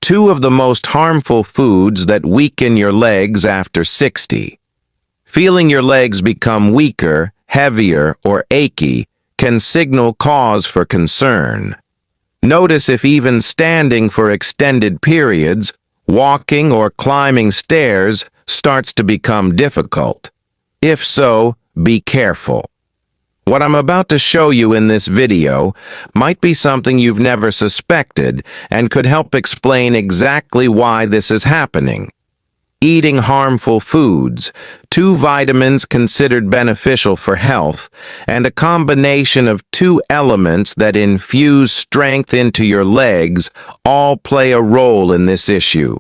Two of the most harmful foods that weaken your legs after 60. Feeling your legs become weaker, heavier, or achy can signal cause for concern. Notice if even standing for extended periods, walking or climbing stairs starts to become difficult. If so, be careful. What I'm about to show you in this video might be something you've never suspected and could help explain exactly why this is happening. Eating harmful foods, 2 vitamins considered beneficial for health, and a combination of 2 elements that infuse strength into your legs all play a role in this issue.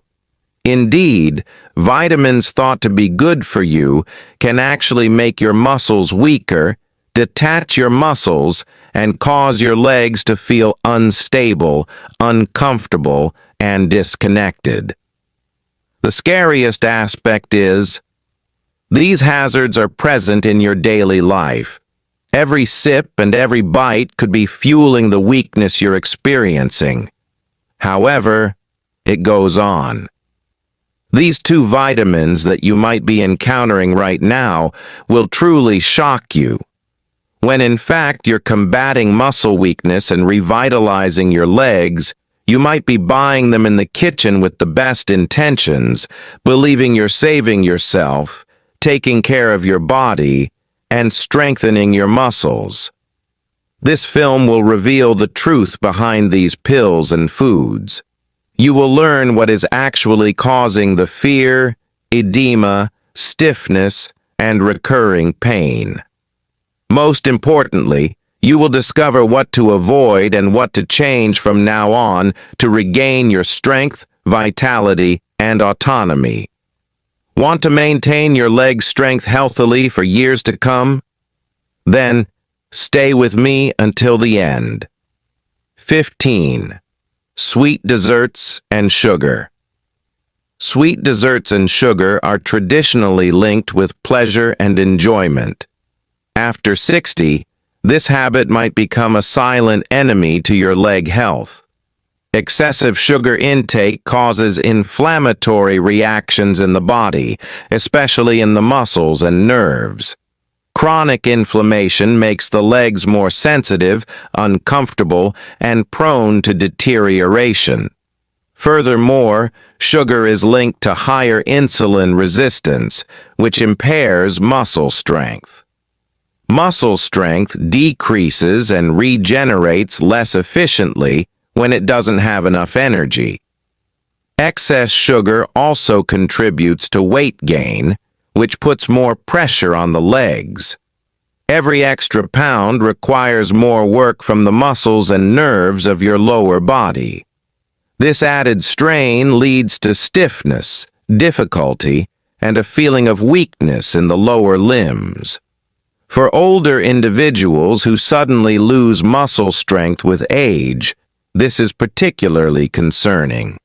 Indeed, vitamins thought to be good for you can actually make your muscles weaker, detach your muscles, and cause your legs to feel unstable, uncomfortable, and disconnected. The scariest aspect is, these hazards are present in your daily life. Every sip and every bite could be fueling the weakness you're experiencing. However, it goes on. These 2 vitamins that you might be encountering right now will truly shock you. When in fact you're combating muscle weakness and revitalizing your legs, you might be buying them in the kitchen with the best intentions, believing you're saving yourself, taking care of your body, and strengthening your muscles. This film will reveal the truth behind these pills and foods. You will learn what is actually causing the fear, edema, stiffness, and recurring pain. Most importantly, you will discover what to avoid and what to change from now on to regain your strength, vitality, and autonomy. Want to maintain your leg strength healthily for years to come? Then, stay with me until the end. 15. Sweet desserts and sugar. Sweet desserts and sugar are traditionally linked with pleasure and enjoyment. After 60, this habit might become a silent enemy to your leg health. Excessive sugar intake causes inflammatory reactions in the body, especially in the muscles and nerves. Chronic inflammation makes the legs more sensitive, uncomfortable, and prone to deterioration. Furthermore, sugar is linked to higher insulin resistance, which impairs muscle strength. Muscle strength decreases and regenerates less efficiently when it doesn't have enough energy. Excess sugar also contributes to weight gain, which puts more pressure on the legs. Every extra pound requires more work from the muscles and nerves of your lower body. This added strain leads to stiffness, difficulty, and a feeling of weakness in the lower limbs. For older individuals who suddenly lose muscle strength with age, this is particularly concerning.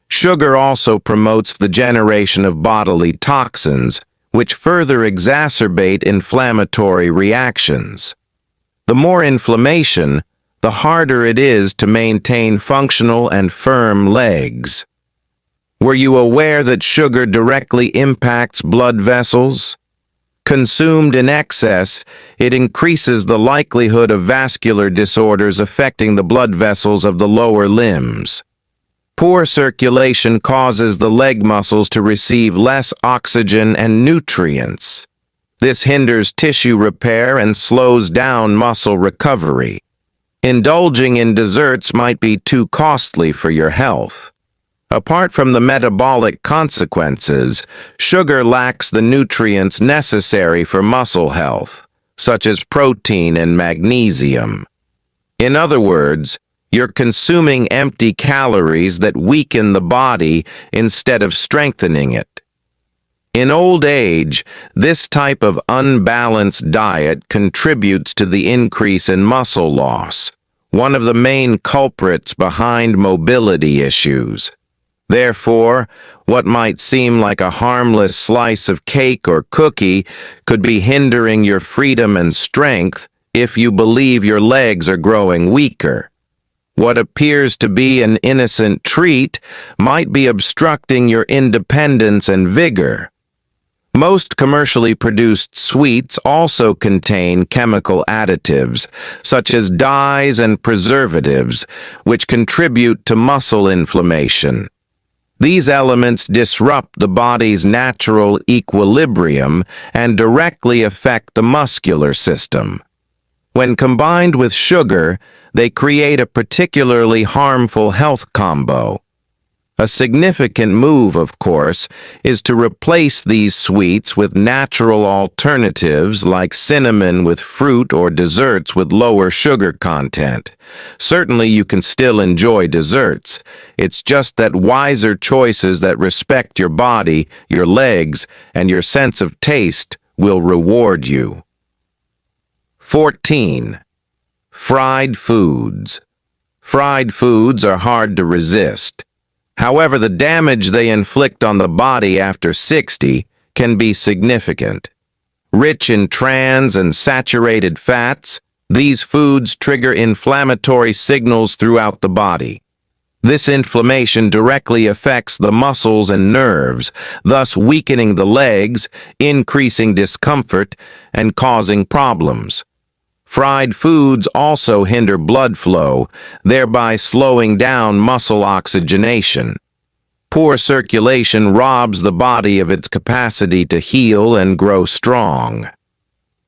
Sugar also promotes the generation of bodily toxins, which further exacerbate inflammatory reactions. The more inflammation, the harder it is to maintain functional and firm legs. Were you aware that sugar directly impacts blood vessels? Consumed in excess, it increases the likelihood of vascular disorders affecting the blood vessels of the lower limbs. Poor circulation causes the leg muscles to receive less oxygen and nutrients. This hinders tissue repair and slows down muscle recovery. Indulging in desserts might be too costly for your health. Apart from the metabolic consequences, sugar lacks the nutrients necessary for muscle health, such as protein and magnesium. In other words, you're consuming empty calories that weaken the body instead of strengthening it. In old age, this type of unbalanced diet contributes to the increase in muscle loss, one of the main culprits behind mobility issues. Therefore, what might seem like a harmless slice of cake or cookie could be hindering your freedom and strength if you believe your legs are growing weaker. What appears to be an innocent treat might be obstructing your independence and vigor. Most commercially produced sweets also contain chemical additives, such as dyes and preservatives, which contribute to muscle inflammation. These elements disrupt the body's natural equilibrium and directly affect the muscular system. When combined with sugar, they create a particularly harmful health combo. A significant move, of course, is to replace these sweets with natural alternatives like cinnamon with fruit or desserts with lower sugar content. Certainly you can still enjoy desserts. It's just that wiser choices that respect your body, your legs, and your sense of taste will reward you. 14. Fried foods. Fried foods are hard to resist. However, the damage they inflict on the body after 60 can be significant. Rich in trans and saturated fats, these foods trigger inflammatory signals throughout the body. This inflammation directly affects the muscles and nerves, thus weakening the legs, increasing discomfort, and causing problems. Fried foods also hinder blood flow, thereby slowing down muscle oxygenation. Poor circulation robs the body of its capacity to heal and grow strong.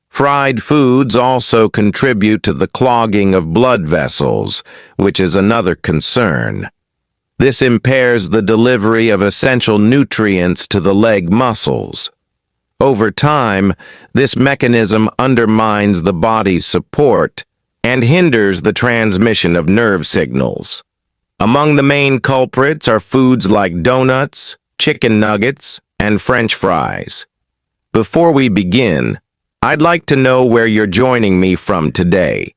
Fried foods also contribute to the clogging of blood vessels, which is another concern. This impairs the delivery of essential nutrients to the leg muscles. Over time, this mechanism undermines the body's support and hinders the transmission of nerve signals. Among the main culprits are foods like donuts, chicken nuggets, and French fries. Before we begin, I'd like to know where you're joining me from today.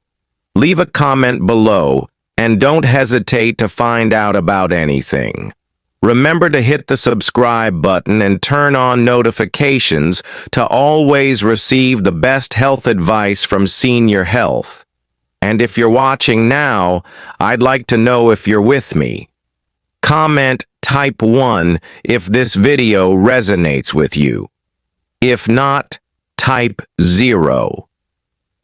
Leave a comment below and don't hesitate to find out about anything. Remember to hit the subscribe button and turn on notifications to always receive the best health advice from Senior Health. And if you're watching now, I'd like to know if you're with me. Comment type 1 if this video resonates with you. If not, type 0.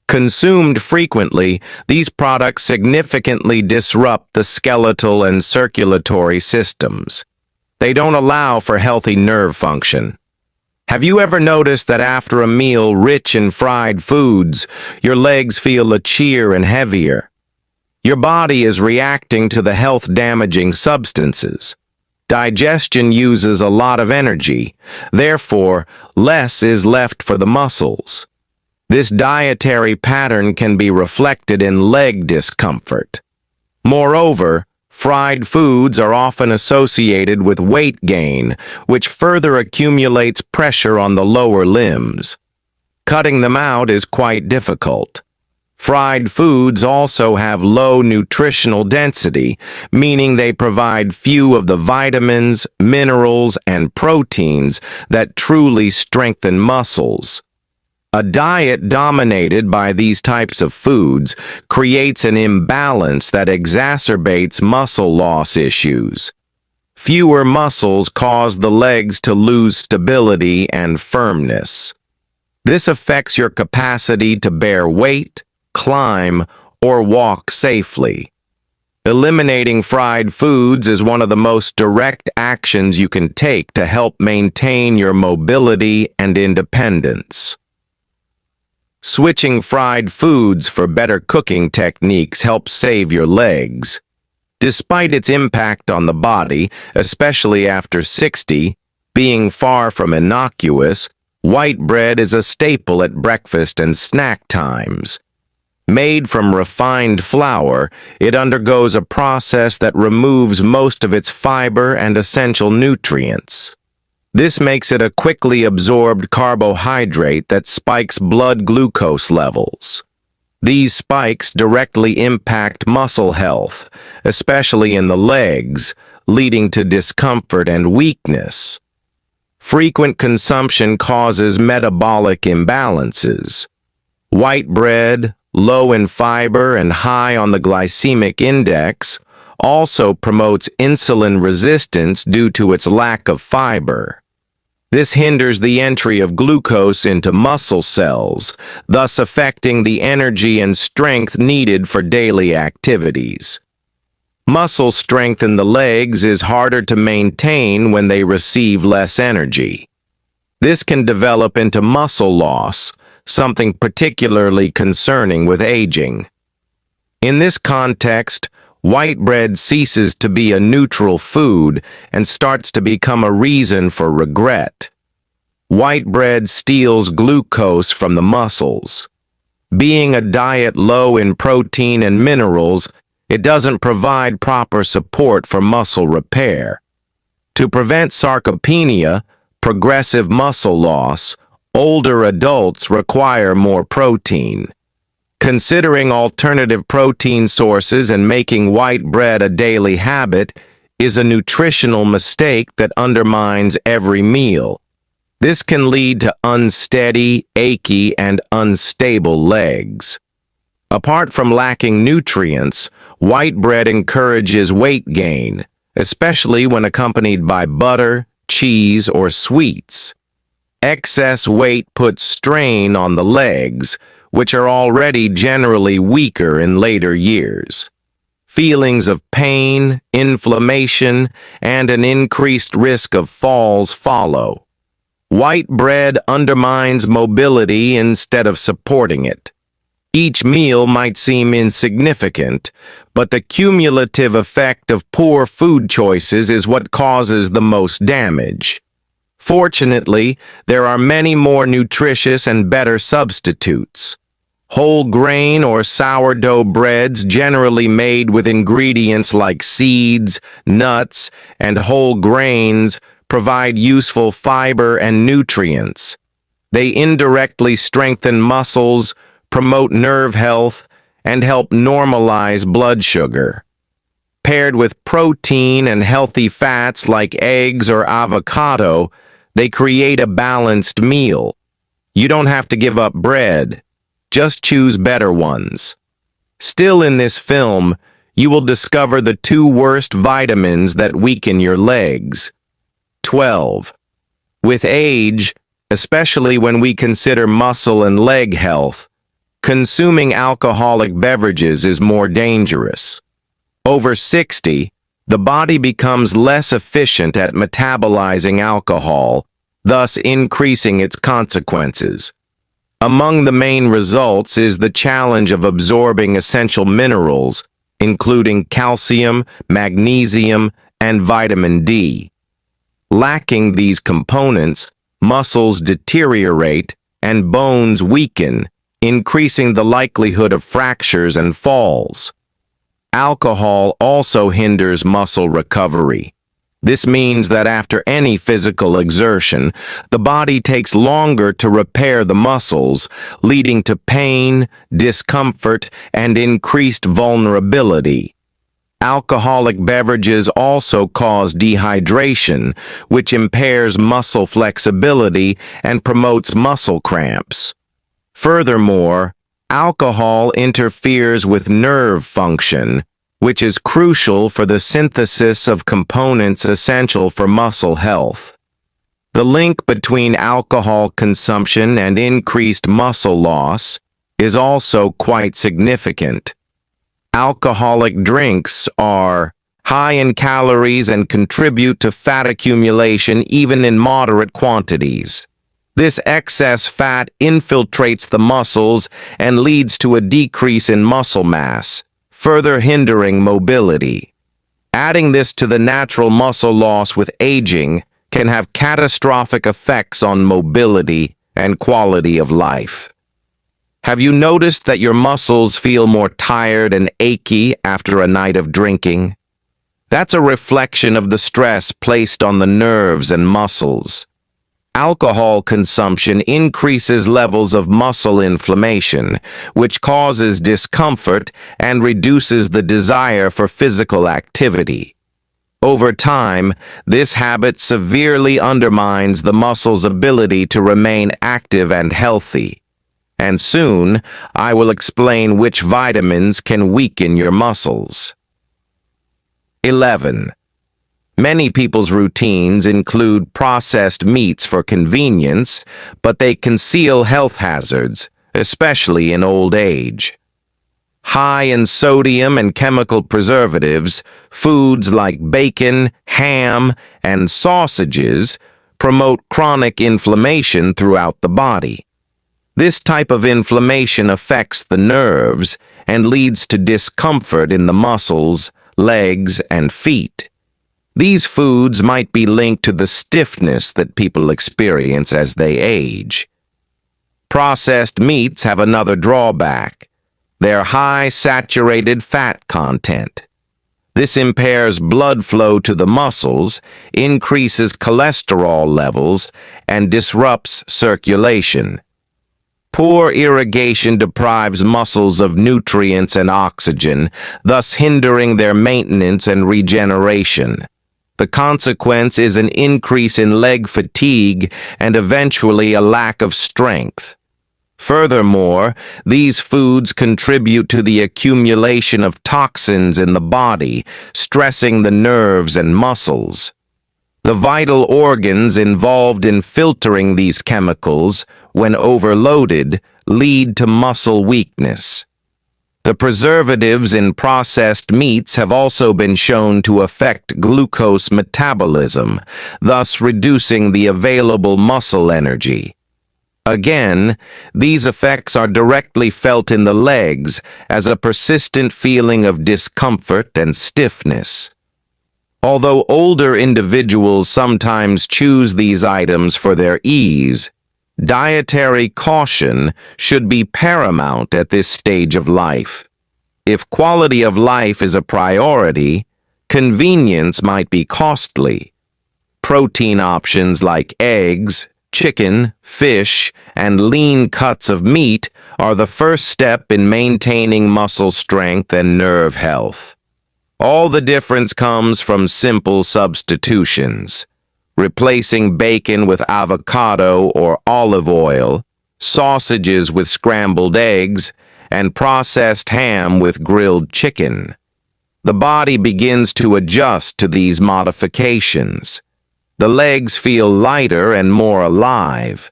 Consumed frequently, these products significantly disrupt the skeletal and circulatory systems. They don't allow for healthy nerve function. Have you ever noticed that after a meal rich in fried foods, your legs feel itchier and heavier? Your body is reacting to the health-damaging substances. Digestion uses a lot of energy, therefore, less is left for the muscles. This dietary pattern can be reflected in leg discomfort. Moreover, fried foods are often associated with weight gain, which further accumulates pressure on the lower limbs. Cutting them out is quite difficult. Fried foods also have low nutritional density, meaning they provide few of the vitamins, minerals, and proteins that truly strengthen muscles. A diet dominated by these types of foods creates an imbalance that exacerbates muscle loss issues. Fewer muscles cause the legs to lose stability and firmness. This affects your capacity to bear weight, climb, or walk safely. Eliminating fried foods is one of the most direct actions you can take to help maintain your mobility and independence. Switching fried foods for better cooking techniques helps save your legs. Despite its impact on the body, especially after 60, being far from innocuous, white bread is a staple at breakfast and snack times. Made from refined flour, it undergoes a process that removes most of its fiber and essential nutrients. This makes it a quickly absorbed carbohydrate that spikes blood glucose levels. These spikes directly impact muscle health, especially in the legs, leading to discomfort and weakness. Frequent consumption causes metabolic imbalances. White bread, low in fiber and high on the glycemic index, also promotes insulin resistance due to its lack of fiber. This hinders the entry of glucose into muscle cells, thus affecting the energy and strength needed for daily activities. Muscle strength in the legs is harder to maintain when they receive less energy. This can develop into muscle loss, something particularly concerning with aging. In this context, white bread ceases to be a neutral food and starts to become a reason for regret. White bread steals glucose from the muscles. Being a diet low in protein and minerals, it doesn't provide proper support for muscle repair. To prevent sarcopenia, progressive muscle loss, older adults require more protein. Considering alternative protein sources and making white bread a daily habit is a nutritional mistake that undermines every meal. This can lead to unsteady, achy, and unstable legs. Apart from lacking nutrients, white bread encourages weight gain, especially when accompanied by butter, cheese, or sweets. Excess weight puts strain on the legs, which are already generally weaker in later years. Feelings of pain, inflammation, and an increased risk of falls follow. White bread undermines mobility instead of supporting it. Each meal might seem insignificant, but the cumulative effect of poor food choices is what causes the most damage. Fortunately, there are many more nutritious and better substitutes. Whole grain or sourdough breads, generally made with ingredients like seeds, nuts, and whole grains, provide useful fiber and nutrients. They indirectly strengthen muscles, promote nerve health, and help normalize blood sugar. Paired with protein and healthy fats like eggs or avocado, they create a balanced meal. You don't have to give up bread. Just choose better ones. Still in this film, you will discover the 2 worst vitamins that weaken your legs. 12. With age, especially when we consider muscle and leg health, consuming alcoholic beverages is more dangerous. Over 60, the body becomes less efficient at metabolizing alcohol, thus increasing its consequences. Among the main results is the challenge of absorbing essential minerals, including calcium, magnesium, and vitamin D. Lacking these components, muscles deteriorate and bones weaken, increasing the likelihood of fractures and falls. Alcohol also hinders muscle recovery. This means that after any physical exertion, the body takes longer to repair the muscles, leading to pain, discomfort, and increased vulnerability. Alcoholic beverages also cause dehydration, which impairs muscle flexibility and promotes muscle cramps. Furthermore, alcohol interferes with nerve function, which is crucial for the synthesis of components essential for muscle health. The link between alcohol consumption and increased muscle loss is also quite significant. Alcoholic drinks are high in calories and contribute to fat accumulation even in moderate quantities. This excess fat infiltrates the muscles and leads to a decrease in muscle mass, further hindering mobility. Adding this to the natural muscle loss with aging can have catastrophic effects on mobility and quality of life. Have you noticed that your muscles feel more tired and achy after a night of drinking? That's a reflection of the stress placed on the nerves and muscles. Alcohol consumption increases levels of muscle inflammation, which causes discomfort and reduces the desire for physical activity. Over time, this habit severely undermines the muscle's ability to remain active and healthy. And soon, I will explain which vitamins can weaken your muscles. 11. Many people's routines include processed meats for convenience, but they conceal health hazards, especially in old age. High in sodium and chemical preservatives, foods like bacon, ham, and sausages promote chronic inflammation throughout the body. This type of inflammation affects the nerves and leads to discomfort in the muscles, legs, and feet. These foods might be linked to the stiffness that people experience as they age. Processed meats have another drawback: their high saturated fat content. This impairs blood flow to the muscles, increases cholesterol levels, and disrupts circulation. Poor irrigation deprives muscles of nutrients and oxygen, thus hindering their maintenance and regeneration. The consequence is an increase in leg fatigue and eventually a lack of strength. Furthermore, these foods contribute to the accumulation of toxins in the body, stressing the nerves and muscles. The vital organs involved in filtering these chemicals, when overloaded, lead to muscle weakness. The preservatives in processed meats have also been shown to affect glucose metabolism, thus reducing the available muscle energy. Again, these effects are directly felt in the legs as a persistent feeling of discomfort and stiffness. Although older individuals sometimes choose these items for their ease, dietary caution should be paramount at this stage of life. If quality of life is a priority, convenience might be costly. Protein options like eggs, chicken, fish, and lean cuts of meat are the first step in maintaining muscle strength and nerve health. All the difference comes from simple substitutions: replacing bacon with avocado or olive oil, sausages with scrambled eggs, and processed ham with grilled chicken. The body begins to adjust to these modifications. The legs feel lighter and more alive.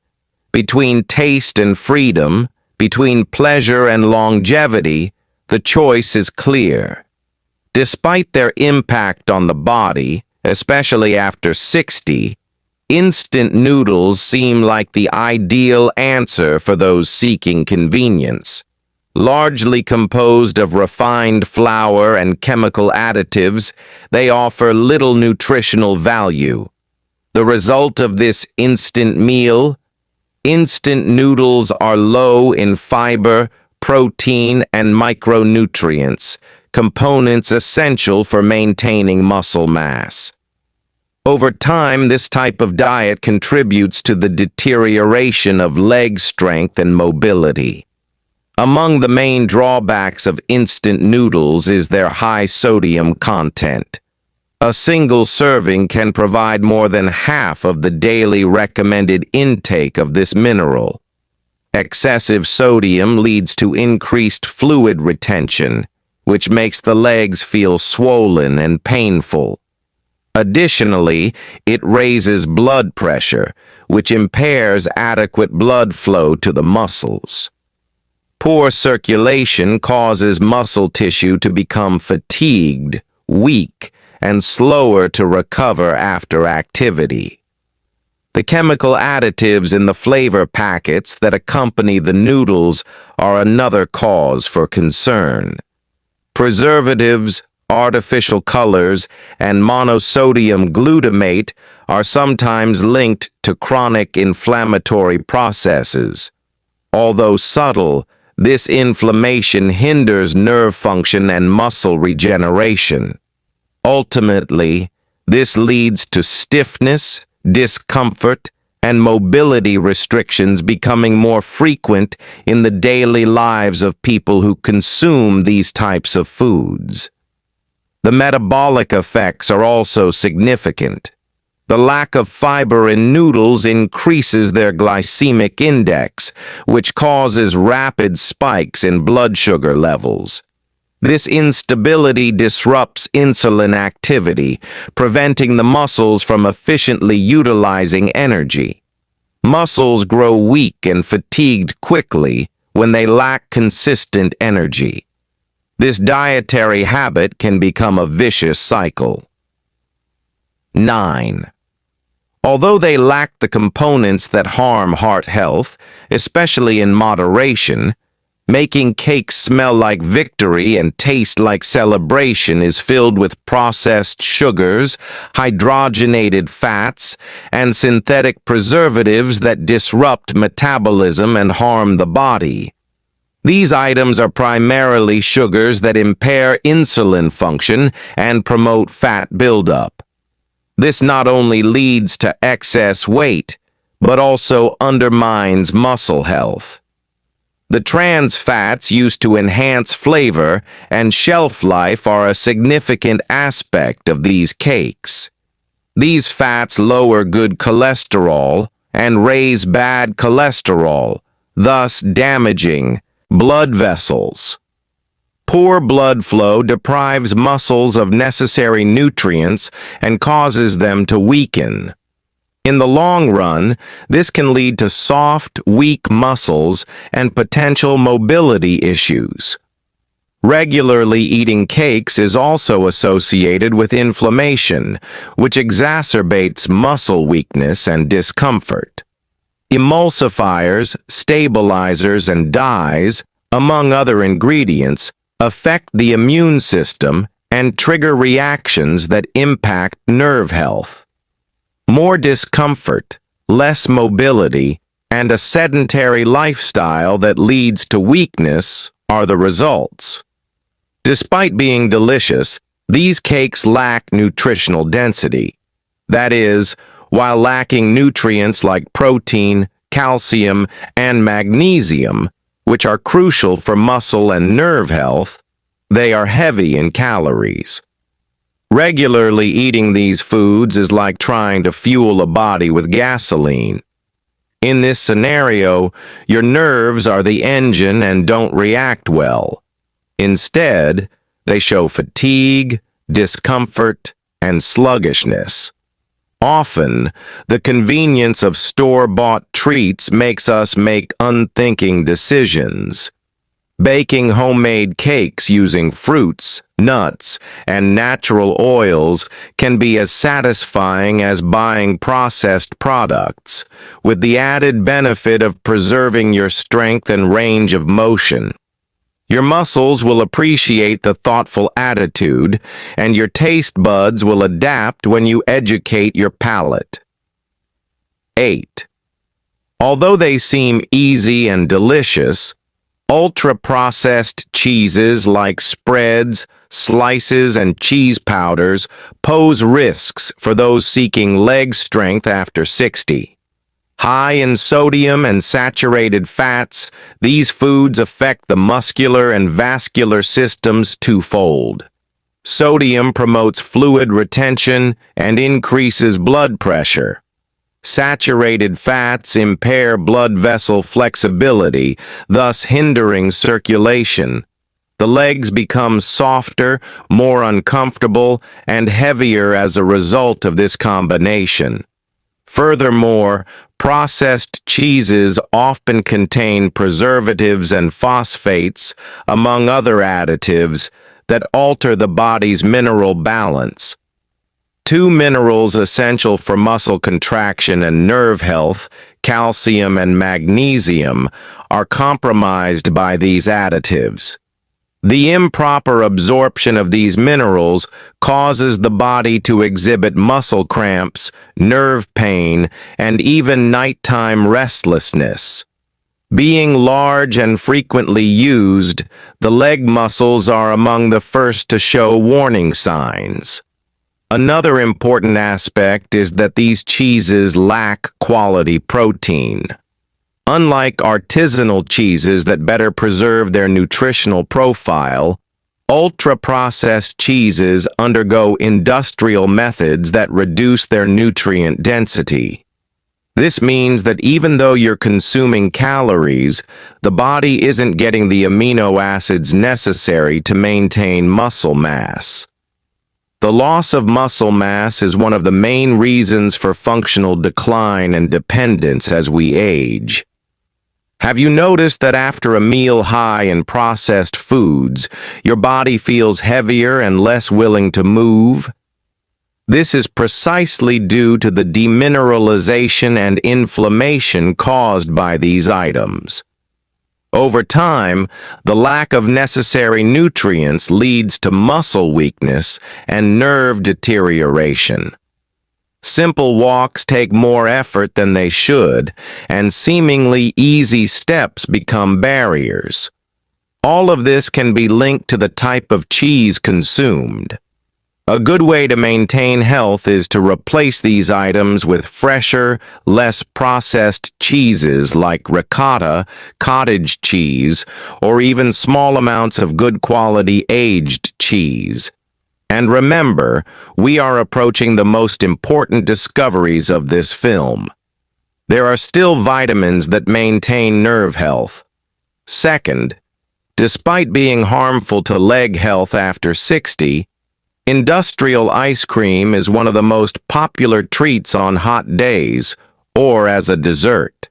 Between taste and freedom, between pleasure and longevity, the choice is clear. Despite their impact on the body, especially after 60, instant noodles seem like the ideal answer for those seeking convenience. Largely composed of refined flour and chemical additives, they offer little nutritional value. The result of this instant meal? Instant noodles are low in fiber, protein, and micronutrients, components essential for maintaining muscle mass. Over time, this type of diet contributes to the deterioration of leg strength and mobility. Among the main drawbacks of instant noodles is their high sodium content. A single serving can provide more than half of the daily recommended intake of this mineral. Excessive sodium leads to increased fluid retention, which makes the legs feel swollen and painful. Additionally, it raises blood pressure, which impairs adequate blood flow to the muscles. Poor circulation causes muscle tissue to become fatigued, weak, and slower to recover after activity. The chemical additives in the flavor packets that accompany the noodles are another cause for concern. Preservatives, artificial colors, and monosodium glutamate are sometimes linked to chronic inflammatory processes. Although subtle, this inflammation hinders nerve function and muscle regeneration. Ultimately, this leads to stiffness, discomfort, and mobility restrictions becoming more frequent in the daily lives of people who consume these types of foods. The metabolic effects are also significant. The lack of fiber in noodles increases their glycemic index, which causes rapid spikes in blood sugar levels. This instability disrupts insulin activity, preventing the muscles from efficiently utilizing energy. Muscles grow weak and fatigued quickly when they lack consistent energy. This dietary habit can become a vicious cycle. 9. Although they lack the components that harm heart health, especially in moderation, making cakes smell like victory and taste like celebration is filled with processed sugars, hydrogenated fats, and synthetic preservatives that disrupt metabolism and harm the body. These items are primarily sugars that impair insulin function and promote fat buildup. This not only leads to excess weight, but also undermines muscle health. The trans fats used to enhance flavor and shelf life are a significant aspect of these cakes. These fats lower good cholesterol and raise bad cholesterol, thus damaging blood vessels. Poor blood flow deprives muscles of necessary nutrients and causes them to weaken. In the long run, this can lead to soft, weak muscles and potential mobility issues. Regularly eating cakes is also associated with inflammation, which exacerbates muscle weakness and discomfort. Emulsifiers, stabilizers, and dyes, among other ingredients, affect the immune system and trigger reactions that impact nerve health. More discomfort, less mobility, and a sedentary lifestyle that leads to weakness are the results. Despite being delicious, these cakes lack nutritional density. That is, while lacking nutrients like protein, calcium, and magnesium, which are crucial for muscle and nerve health, they are heavy in calories. Regularly eating these foods is like trying to fuel a body with gasoline. In this scenario, your nerves are the engine and don't react well. Instead, they show fatigue, discomfort, and sluggishness. Often, the convenience of store-bought treats makes us make unthinking decisions. Baking homemade cakes using fruits, nuts, and natural oils can be as satisfying as buying processed products, with the added benefit of preserving your strength and range of motion. Your muscles will appreciate the thoughtful attitude, and your taste buds will adapt when you educate your palate. 8. Although they seem easy and delicious, ultra-processed cheeses like spreads, slices, and cheese powders pose risks for those seeking leg strength after 60. High in sodium and saturated fats, these foods affect the muscular and vascular systems twofold. Sodium promotes fluid retention and increases blood pressure. Saturated fats impair blood vessel flexibility, thus hindering circulation. The legs become softer, more uncomfortable, and heavier as a result of this combination. Furthermore, processed cheeses often contain preservatives and phosphates, among other additives, that alter the body's mineral balance. Two minerals essential for muscle contraction and nerve health, calcium and magnesium, are compromised by these additives. The improper absorption of these minerals causes the body to exhibit muscle cramps, nerve pain, and even nighttime restlessness. Being large and frequently used, the leg muscles are among the first to show warning signs. Another important aspect is that these cheeses lack quality protein. Unlike artisanal cheeses that better preserve their nutritional profile, Ultra-processed cheeses undergo industrial methods that reduce their nutrient density. This means that even though you're consuming calories, the body isn't getting the amino acids necessary to maintain muscle mass. The loss of muscle mass is one of the main reasons for functional decline and dependence as we age. Have you noticed that after a meal high in processed foods, your body feels heavier and less willing to move? This is precisely due to the demineralization and inflammation caused by these items. Over time, the lack of necessary nutrients leads to muscle weakness and nerve deterioration. Simple walks take more effort than they should, and seemingly easy steps become barriers. All of this can be linked to the type of cheese consumed. A good way to maintain health is to replace these items with fresher, less processed cheeses like ricotta, cottage cheese, or even small amounts of good quality aged cheese. And remember, we are approaching the most important discoveries of this film. There are still vitamins that maintain nerve health. Second, despite being harmful to leg health after 60, industrial ice cream is one of the most popular treats on hot days, or as a dessert.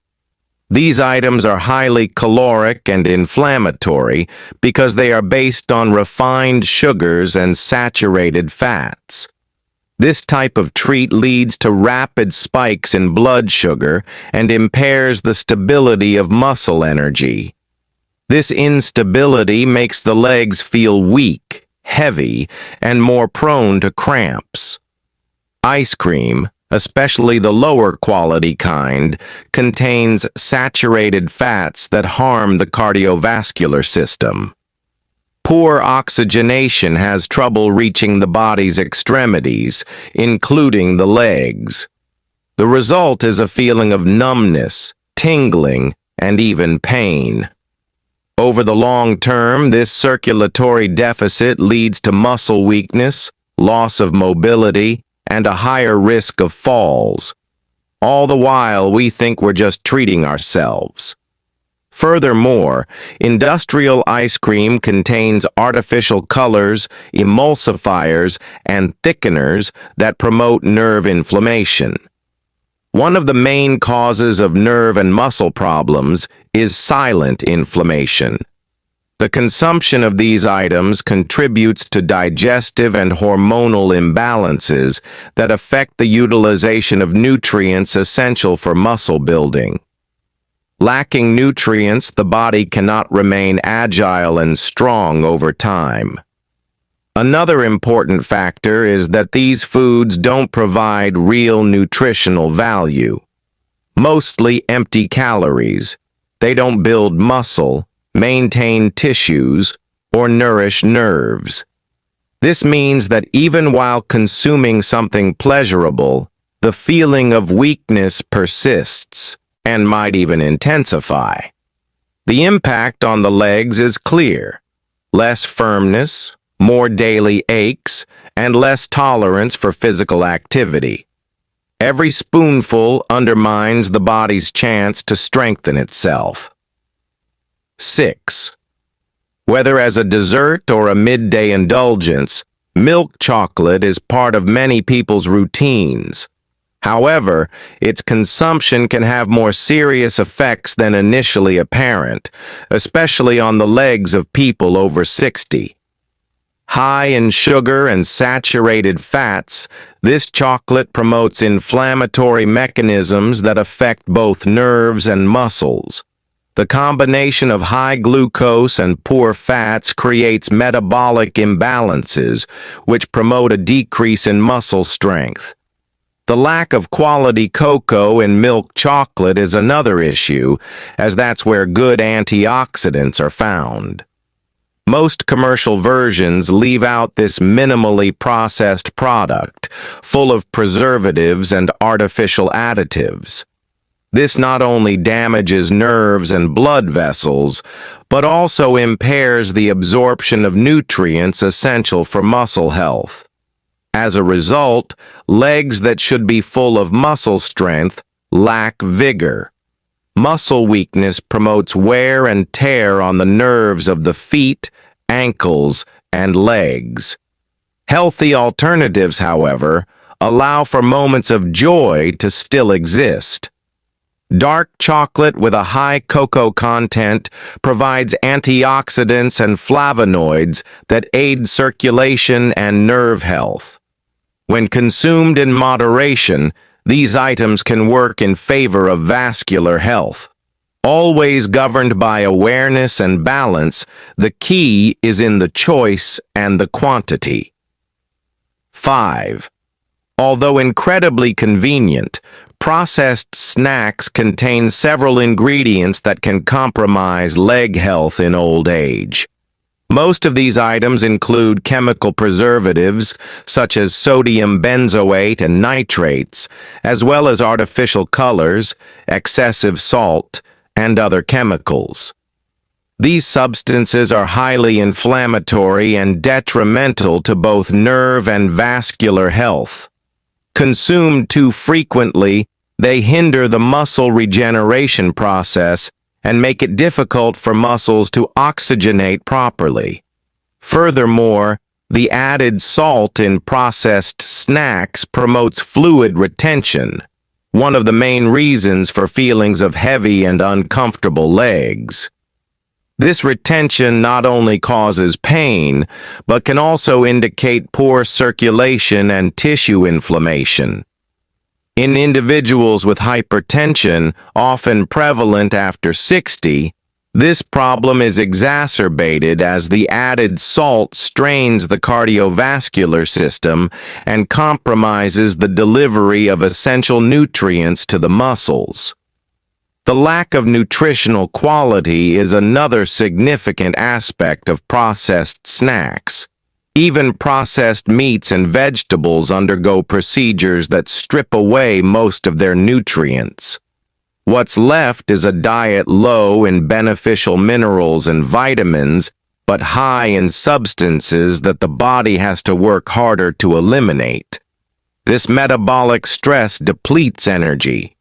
These items are highly caloric and inflammatory because they are based on refined sugars and saturated fats. This type of treat leads to rapid spikes in blood sugar and impairs the stability of muscle energy. This instability makes the legs feel weak, heavy, and more prone to cramps. Ice cream, especially the lower quality kind, contains saturated fats that harm the cardiovascular system. Poor oxygenation has trouble reaching the body's extremities, including the legs. The result is a feeling of numbness, tingling, and even pain. Over the long term, this circulatory deficit leads to muscle weakness, loss of mobility, and a higher risk of falls. All the while, we think we're just treating ourselves. Furthermore, industrial ice cream contains artificial colors, emulsifiers, and thickeners that promote nerve inflammation. One of the main causes of nerve and muscle problems is silent inflammation. The consumption of these items contributes to digestive and hormonal imbalances that affect the utilization of nutrients essential for muscle building. Lacking nutrients, the body cannot remain agile and strong over time. Another important factor is that these foods don't provide real nutritional value. Mostly empty calories. They don't build muscle, maintain tissues, or nourish nerves. This means that even while consuming something pleasurable, the feeling of weakness persists and might even intensify. The impact on the legs is clear. Less firmness, more daily aches, and less tolerance for physical activity. Every spoonful undermines the body's chance to strengthen itself. 6. Whether as a dessert or a midday indulgence, milk chocolate is part of many people's routines. However, its consumption can have more serious effects than initially apparent, especially on the legs of people over 60. High in sugar and saturated fats, this chocolate promotes inflammatory mechanisms that affect both nerves and muscles. The combination of high glucose and poor fats creates metabolic imbalances, which promote a decrease in muscle strength. The lack of quality cocoa in milk chocolate is another issue, as that's where good antioxidants are found. Most commercial versions leave out this minimally processed product, full of preservatives and artificial additives. This not only damages nerves and blood vessels, but also impairs the absorption of nutrients essential for muscle health. As a result, legs that should be full of muscle strength lack vigor. Muscle weakness promotes wear and tear on the nerves of the feet, ankles, and legs. Healthy alternatives, however, allow for moments of joy to still exist. Dark chocolate with a high cocoa content provides antioxidants and flavonoids that aid circulation and nerve health. When consumed in moderation, these items can work in favor of vascular health. Always governed by awareness and balance, the key is in the choice and the quantity. 5. Although incredibly convenient, processed snacks contain several ingredients that can compromise leg health in old age. Most of these items include chemical preservatives, such as sodium benzoate and nitrates, as well as artificial colors, excessive salt, and other chemicals. These substances are highly inflammatory and detrimental to both nerve and vascular health. Consumed too frequently, they hinder the muscle regeneration process and make it difficult for muscles to oxygenate properly. Furthermore, the added salt in processed snacks promotes fluid retention, one of the main reasons for feelings of heavy and uncomfortable legs. This retention not only causes pain, but can also indicate poor circulation and tissue inflammation. In individuals with hypertension, often prevalent after 60, this problem is exacerbated as the added salt strains the cardiovascular system and compromises the delivery of essential nutrients to the muscles. The lack of nutritional quality is another significant aspect of processed snacks. Even processed meats and vegetables undergo procedures that strip away most of their nutrients. What's left is a diet low in beneficial minerals and vitamins, but high in substances that the body has to work harder to eliminate. This metabolic stress depletes energy,